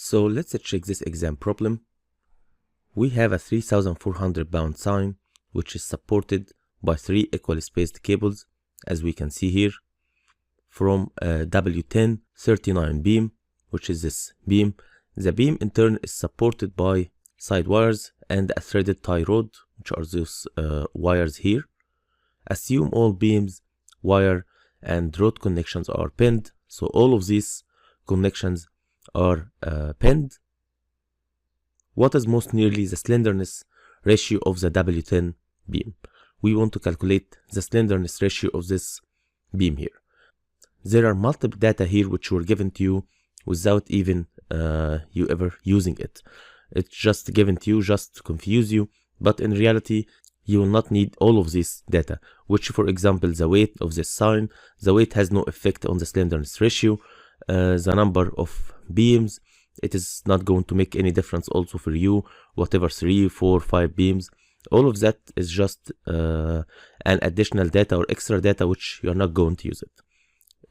So let's check this exam problem. We have a 3,400 pound sign which is supported by 3 equally spaced cables, as we can see here, from a W10 39 beam, which is this beam. The beam in turn is supported by side wires and a threaded tie rod, which are those wires here. Assume all beams, wire and rod connections are pinned, so all of these connections are pinned. What is most nearly the slenderness ratio of the W10 beam? We want to calculate the slenderness ratio of this beam here. There are multiple data here which were given to you without even you ever using it. It's just given to you just to confuse you, but in reality you will not need all of this data, which, for example, the weight of this sign. The weight has no effect on the slenderness ratio. The number of beams, it is not going to make any difference also for you, whatever 3, 4, 5 beams. All of that is just an additional data or extra data which you are not going to use it.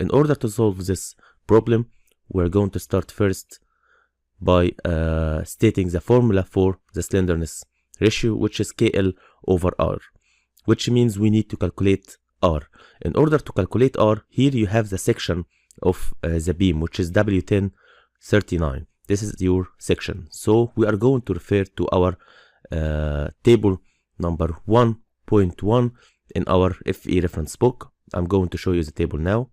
In order to solve this problem, we're going to start first by stating the formula for the slenderness ratio, which is KL over R, which means we need to calculate R. In order to calculate R, here you have the section of the beam, which is W10 39. This is your section. So we are going to refer to our table number 1.1 in our FE reference book. I'm going to show you the table now.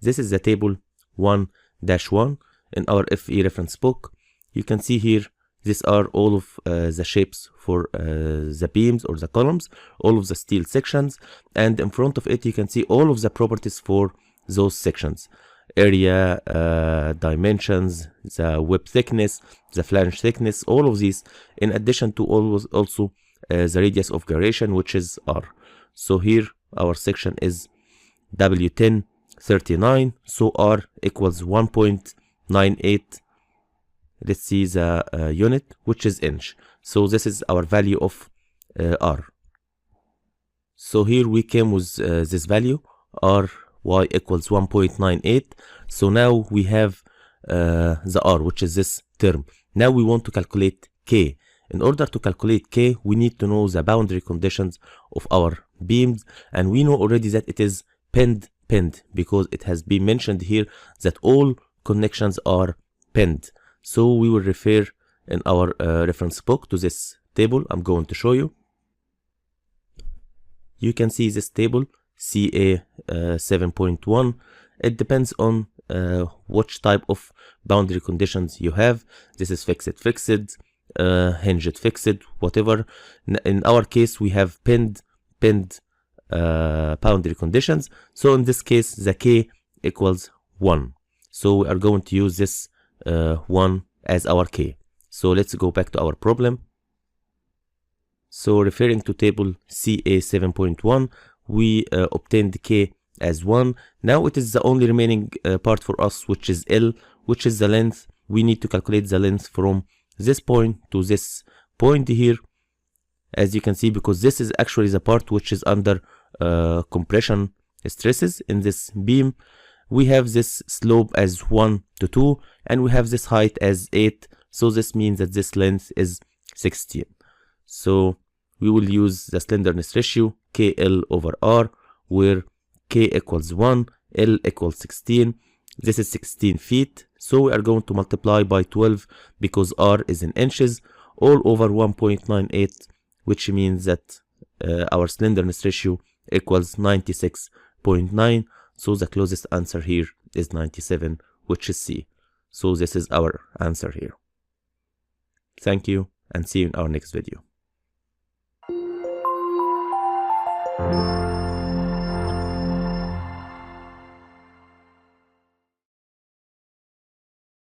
This is the table 1-1 in our FE reference book. You can see here, these are all of the shapes for the beams or the columns, all of the steel sections, and in front of it you can see all of the properties for those sections: area, dimensions, the web thickness, the flange thickness, all of these, in addition to also the radius of gyration, which is R. So here our section is W10 39, so R equals 1.98. Let's see the unit, which is inch. So this is our value of R. So here we came with this value, RY equals 1.98. So now we have the R, which is this term. Now we want to calculate K. In order to calculate K, we need to know the boundary conditions of our beams, and we know already that it is pinned, because it has been mentioned here that all connections are pinned. So we will refer in our reference book to this table. I'm going to show you. You can see this table, CA 7.1. It depends on which type of boundary conditions you have. This is fixed, hinged, fixed, whatever. In our case, we have pinned boundary conditions. So in this case, the K equals 1. So we are going to use this 1 as our K. So let's go back to our problem. So referring to table CA 7.1, we obtained K as 1. Now it is the only remaining part for us, which is L, which is the length. We need to calculate the length from this point to this point here, as you can see, because this is actually the part which is under compression stresses in this beam. We have this slope as 1 to 2, and we have this height as 8. So this means that this length is 16. So we will use the slenderness ratio KL over R, where K equals 1, L equals 16. This is 16 feet. So we are going to multiply by 12 because R is in inches, all over 1.98, which means that our slenderness ratio equals 96.9. So the closest answer here is 97, which is C. So this is our answer here. Thank you, and see you in our next video.